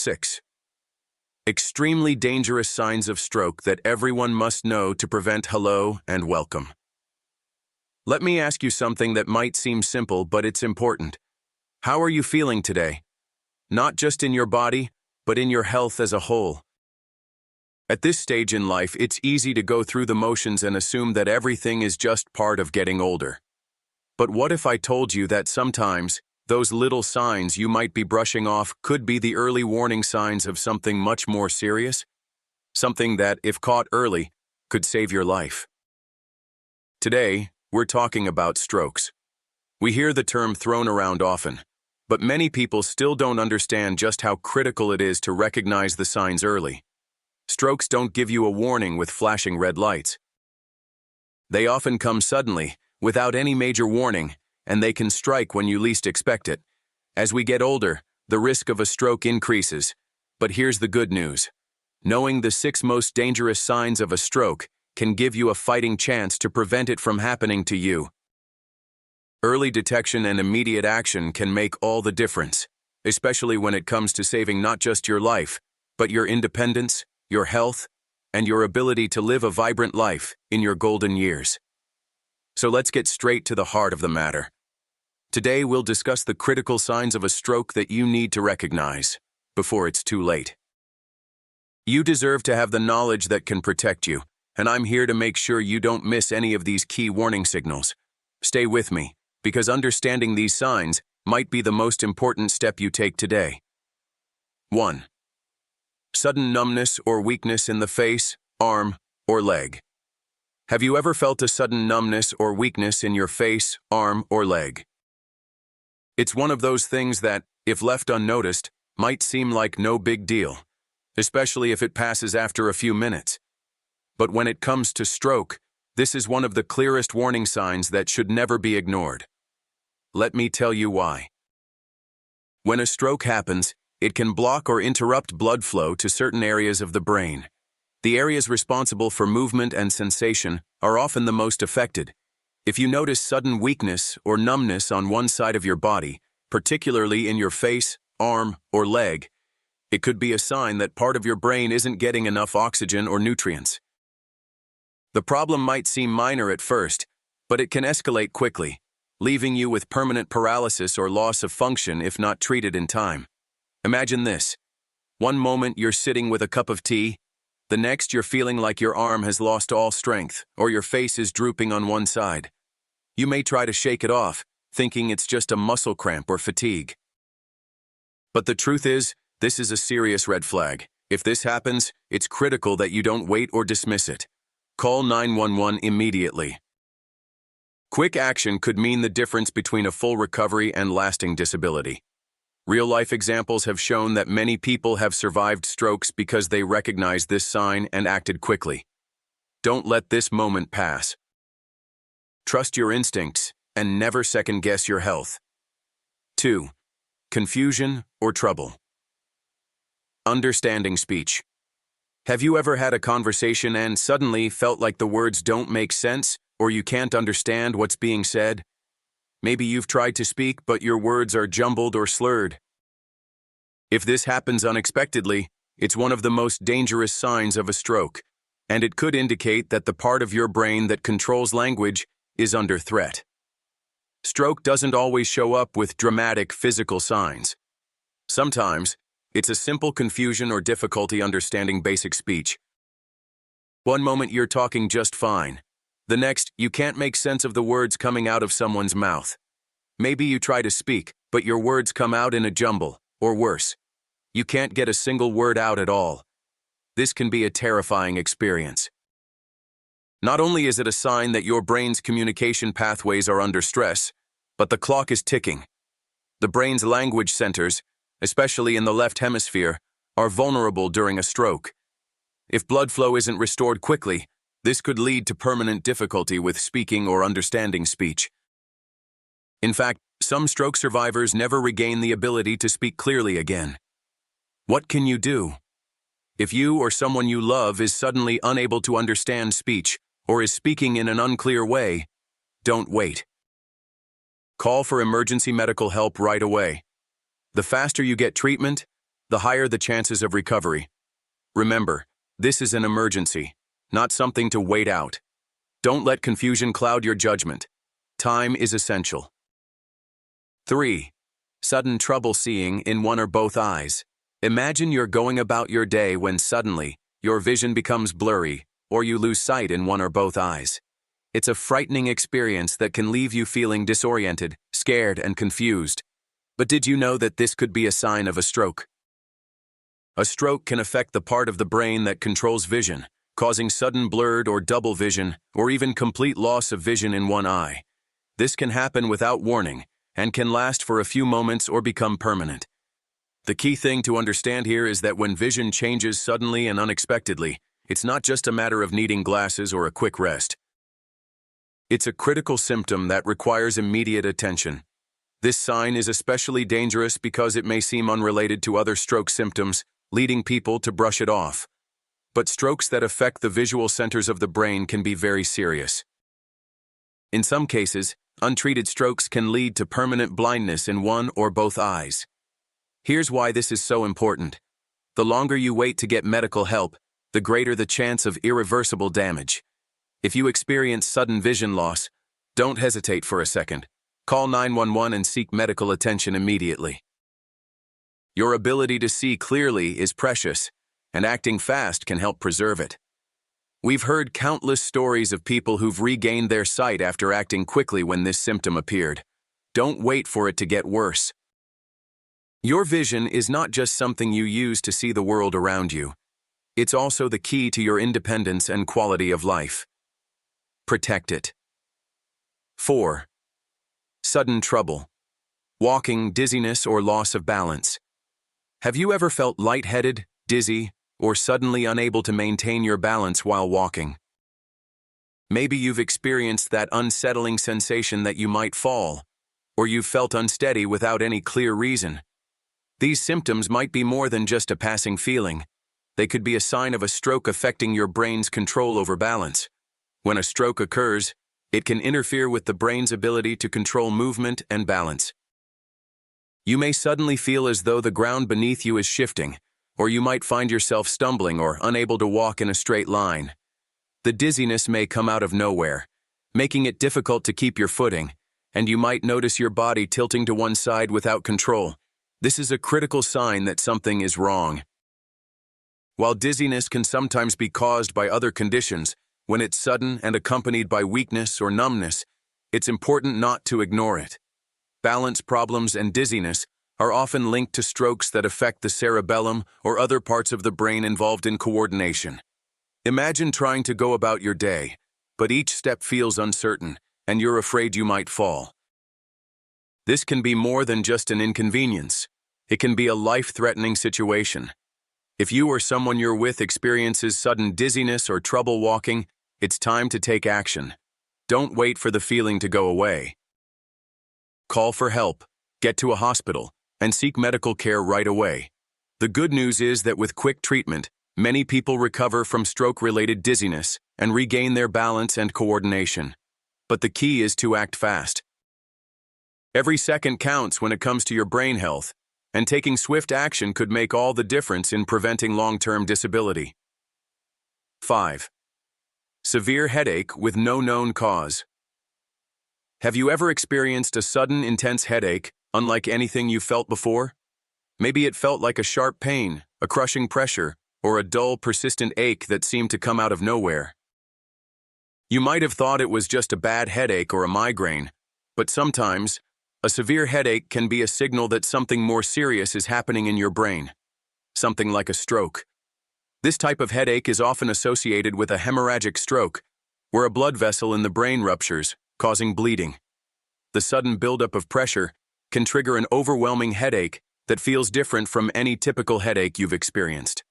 6. Extremely dangerous signs of stroke that everyone must know to prevent. Hello and welcome. Let me ask you something that might seem simple, but it's important. How are you feeling today? Not just in your body, but in your health as a whole. At this stage in life, it's easy to go through the motions and assume that everything is just part of getting older. But what if I told you that sometimes those little signs you might be brushing off could be the early warning signs of something much more serious? Something that, if caught early, could save your life. Today, we're talking about strokes. We hear the term thrown around often, but many people still don't understand just how critical it is to recognize the signs early. Strokes don't give you a warning with flashing red lights. They often come suddenly, without any major warning, and they can strike when you least expect it. As we get older, the risk of a stroke increases. But here's the good news. Knowing the 6 most dangerous signs of a stroke can give you a fighting chance to prevent it from happening to you. Early detection and immediate action can make all the difference, especially when it comes to saving not just your life, but your independence, your health, and your ability to live a vibrant life in your golden years. So let's get straight to the heart of the matter. Today we'll discuss the critical signs of a stroke that you need to recognize before it's too late. You deserve to have the knowledge that can protect you, and I'm here to make sure you don't miss any of these key warning signals. Stay with me, because understanding these signs might be the most important step you take today. 1. Sudden numbness or weakness in the face, arm, or leg. Have you ever felt a sudden numbness or weakness in your face, arm, or leg? It's one of those things that, if left unnoticed, might seem like no big deal, especially if it passes after a few minutes. But when it comes to stroke, this is one of the clearest warning signs that should never be ignored. Let me tell you why. When a stroke happens, it can block or interrupt blood flow to certain areas of the brain. The areas responsible for movement and sensation are often the most affected. If you notice sudden weakness or numbness on one side of your body, particularly in your face, arm, or leg, it could be a sign that part of your brain isn't getting enough oxygen or nutrients. The problem might seem minor at first, but it can escalate quickly, leaving you with permanent paralysis or loss of function if not treated in time. Imagine this. One moment you're sitting with a cup of tea, the next you're feeling like your arm has lost all strength, or your face is drooping on one side. You may try to shake it off, thinking it's just a muscle cramp or fatigue. But the truth is, this is a serious red flag. If this happens, it's critical that you don't wait or dismiss it. Call 911 immediately. Quick action could mean the difference between a full recovery and lasting disability. Real-life examples have shown that many people have survived strokes because they recognized this sign and acted quickly. Don't let this moment pass. Trust your instincts and never second-guess your health. 2. Confusion or trouble. Understanding speech. Have you ever had a conversation and suddenly felt like the words don't make sense or you can't understand what's being said? Maybe you've tried to speak, but your words are jumbled or slurred. If this happens unexpectedly, it's one of the most dangerous signs of a stroke, and it could indicate that the part of your brain that controls language is under threat. Stroke doesn't always show up with dramatic physical signs. Sometimes, it's a simple confusion or difficulty understanding basic speech. One moment you're talking just fine. The next, you can't make sense of the words coming out of someone's mouth. Maybe you try to speak, but your words come out in a jumble, or worse. You can't get a single word out at all. This can be a terrifying experience. Not only is it a sign that your brain's communication pathways are under stress, but the clock is ticking. The brain's language centers, especially in the left hemisphere, are vulnerable during a stroke. If blood flow isn't restored quickly, this could lead to permanent difficulty with speaking or understanding speech. In fact, some stroke survivors never regain the ability to speak clearly again. What can you do? If you or someone you love is suddenly unable to understand speech or is speaking in an unclear way, don't wait. Call for emergency medical help right away. The faster you get treatment, the higher the chances of recovery. Remember, this is an emergency, not something to wait out. Don't let confusion cloud your judgment. Time is essential. 3. Sudden trouble seeing in one or both eyes. Imagine you're going about your day when suddenly, your vision becomes blurry, or you lose sight in one or both eyes. It's a frightening experience that can leave you feeling disoriented, scared, and confused. But did you know that this could be a sign of a stroke? A stroke can affect the part of the brain that controls vision, causing sudden blurred or double vision, or even complete loss of vision in one eye. This can happen without warning, and can last for a few moments or become permanent. The key thing to understand here is that when vision changes suddenly and unexpectedly, it's not just a matter of needing glasses or a quick rest. It's a critical symptom that requires immediate attention. This sign is especially dangerous because it may seem unrelated to other stroke symptoms, leading people to brush it off. But strokes that affect the visual centers of the brain can be very serious. In some cases, untreated strokes can lead to permanent blindness in one or both eyes. Here's why this is so important. The longer you wait to get medical help, the greater the chance of irreversible damage. If you experience sudden vision loss, don't hesitate for a second. Call 911 and seek medical attention immediately. Your ability to see clearly is precious, and acting fast can help preserve it. We've heard countless stories of people who've regained their sight after acting quickly when this symptom appeared. Don't wait for it to get worse. Your vision is not just something you use to see the world around you. It's also the key to your independence and quality of life. Protect it. 4. Sudden trouble. Walking, dizziness, or loss of balance. Have you ever felt lightheaded, dizzy, or suddenly unable to maintain your balance while walking? Maybe you've experienced that unsettling sensation that you might fall, or you've felt unsteady without any clear reason. These symptoms might be more than just a passing feeling. They could be a sign of a stroke affecting your brain's control over balance. When a stroke occurs, it can interfere with the brain's ability to control movement and balance. You may suddenly feel as though the ground beneath you is shifting, or you might find yourself stumbling or unable to walk in a straight line. The dizziness may come out of nowhere, making it difficult to keep your footing, and you might notice your body tilting to one side without control. This is a critical sign that something is wrong. While dizziness can sometimes be caused by other conditions, when it's sudden and accompanied by weakness or numbness, it's important not to ignore it. Balance problems and dizziness are often linked to strokes that affect the cerebellum or other parts of the brain involved in coordination. Imagine trying to go about your day, but each step feels uncertain, and you're afraid you might fall. This can be more than just an inconvenience. It can be a life-threatening situation. If you or someone you're with experiences sudden dizziness or trouble walking, it's time to take action. Don't wait for the feeling to go away. Call for help, get to a hospital, and seek medical care right away. The good news is that with quick treatment, many people recover from stroke-related dizziness and regain their balance and coordination. But the key is to act fast. Every second counts when it comes to your brain health, and taking swift action could make all the difference in preventing long-term disability. 5. Severe headache with no known cause. Have you ever experienced a sudden, intense headache, unlike anything you felt before? Maybe it felt like a sharp pain, a crushing pressure, or a dull, persistent ache that seemed to come out of nowhere. You might have thought it was just a bad headache or a migraine, but sometimes, a severe headache can be a signal that something more serious is happening in your brain, something like a stroke. This type of headache is often associated with a hemorrhagic stroke, where a blood vessel in the brain ruptures, causing bleeding. The sudden buildup of pressure can trigger an overwhelming headache that feels different from any typical headache you've experienced.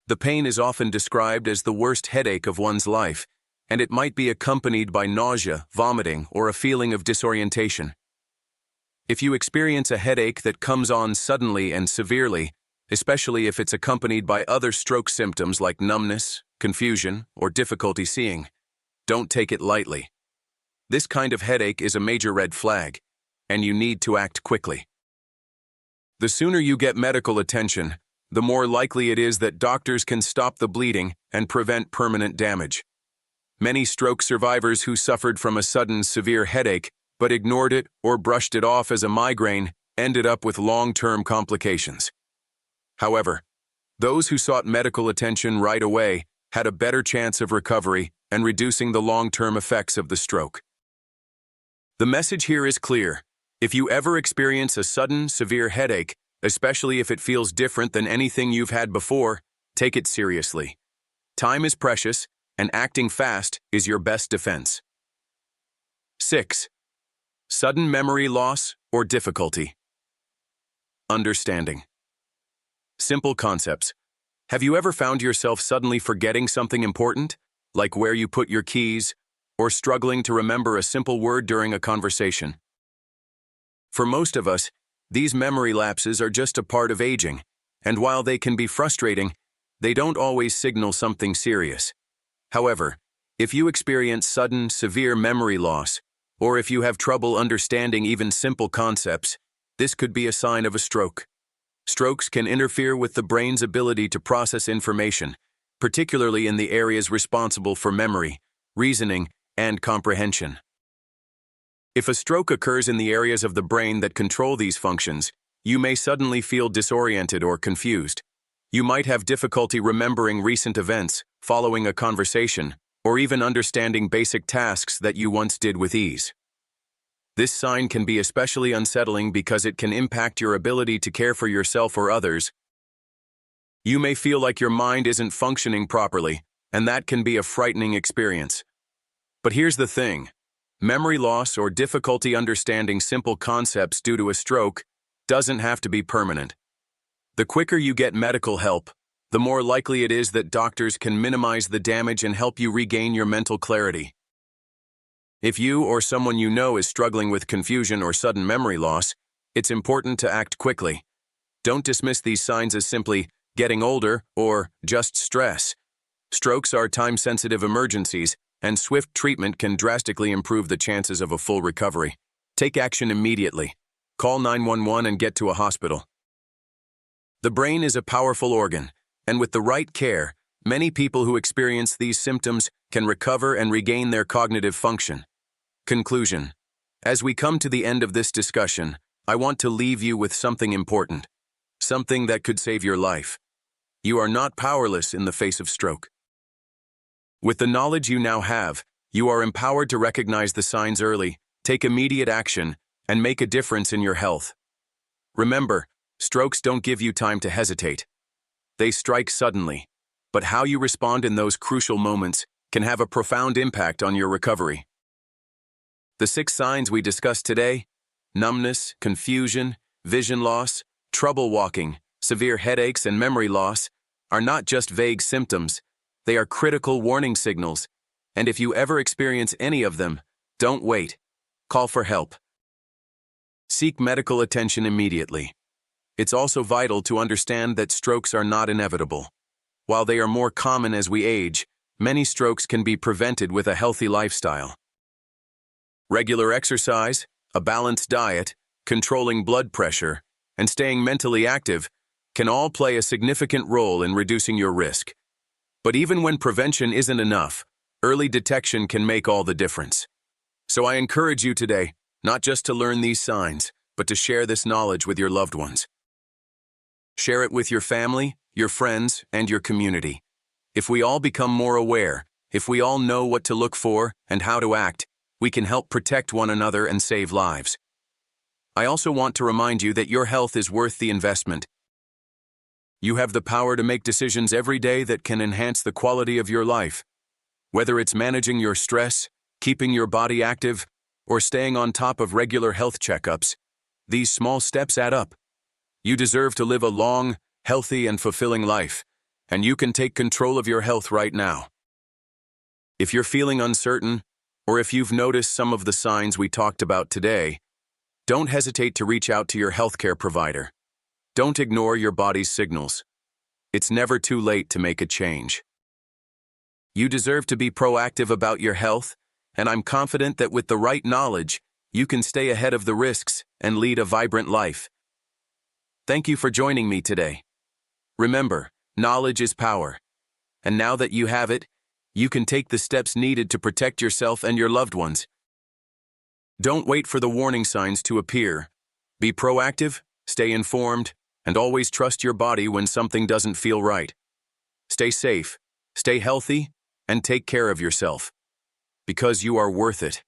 The pain is often described as the worst headache of one's life, and it might be accompanied by nausea, vomiting, or a feeling of disorientation. If you experience a headache that comes on suddenly and severely, especially if it's accompanied by other stroke symptoms like numbness, confusion, or difficulty seeing, don't take it lightly. This kind of headache is a major red flag, and you need to act quickly. The sooner you get medical attention, the more likely it is that doctors can stop the bleeding and prevent permanent damage. Many stroke survivors who suffered from a sudden severe headache but ignored it or brushed it off as a migraine ended up with long-term complications. However, those who sought medical attention right away had a better chance of recovery and reducing the long-term effects of the stroke. The message here is clear. If you ever experience a sudden, severe headache, especially if it feels different than anything you've had before, take it seriously. Time is precious, and acting fast is your best defense. 6. Sudden memory loss or difficulty. Understanding. Simple concepts. Have you ever found yourself suddenly forgetting something important, like where you put your keys, or struggling to remember a simple word during a conversation? For most of us, these memory lapses are just a part of aging, and while they can be frustrating, they don't always signal something serious. However, if you experience sudden, severe memory loss, or if you have trouble understanding even simple concepts, this could be a sign of a stroke. Strokes can interfere with the brain's ability to process information, particularly in the areas responsible for memory, reasoning, and comprehension. If a stroke occurs in the areas of the brain that control these functions, you may suddenly feel disoriented or confused. You might have difficulty remembering recent events, following a conversation, or even understanding basic tasks that you once did with ease. This sign can be especially unsettling because it can impact your ability to care for yourself or others. You may feel like your mind isn't functioning properly, and that can be a frightening experience. But here's the thing. Memory loss or difficulty understanding simple concepts due to a stroke doesn't have to be permanent. The quicker you get medical help, the more likely it is that doctors can minimize the damage and help you regain your mental clarity. If you or someone you know is struggling with confusion or sudden memory loss, it's important to act quickly. Don't dismiss these signs as simply getting older or just stress. Strokes are time-sensitive emergencies, and swift treatment can drastically improve the chances of a full recovery. Take action immediately. Call 911 and get to a hospital. The brain is a powerful organ, and with the right care, many people who experience these symptoms can recover and regain their cognitive function. Conclusion. As we come to the end of this discussion, I want to leave you with something important, something that could save your life. You are not powerless in the face of stroke. With the knowledge you now have, you are empowered to recognize the signs early, take immediate action, and make a difference in your health. Remember, strokes don't give you time to hesitate. They strike suddenly, but how you respond in those crucial moments can have a profound impact on your recovery. The 6 signs we discussed today, numbness, confusion, vision loss, trouble walking, severe headaches, and memory loss, are not just vague symptoms. They are critical warning signals, and if you ever experience any of them, don't wait. Call for help. Seek medical attention immediately. It's also vital to understand that strokes are not inevitable. While they are more common as we age, many strokes can be prevented with a healthy lifestyle. Regular exercise, a balanced diet, controlling blood pressure, and staying mentally active can all play a significant role in reducing your risk. But even when prevention isn't enough, early detection can make all the difference. So I encourage you today, not just to learn these signs, but to share this knowledge with your loved ones. Share it with your family, your friends, and your community. If we all become more aware, if we all know what to look for and how to act, we can help protect one another and save lives. I also want to remind you that your health is worth the investment. You have the power to make decisions every day that can enhance the quality of your life. Whether it's managing your stress, keeping your body active, or staying on top of regular health checkups, these small steps add up. You deserve to live a long, healthy, and fulfilling life, and you can take control of your health right now. If you're feeling uncertain, or if you've noticed some of the signs we talked about today, don't hesitate to reach out to your healthcare provider. Don't ignore your body's signals. It's never too late to make a change. You deserve to be proactive about your health, and I'm confident that with the right knowledge, you can stay ahead of the risks and lead a vibrant life. Thank you for joining me today. Remember, knowledge is power. And now that you have it, you can take the steps needed to protect yourself and your loved ones. Don't wait for the warning signs to appear. Be proactive, stay informed, and always trust your body when something doesn't feel right. Stay safe, stay healthy, and take care of yourself. Because you are worth it.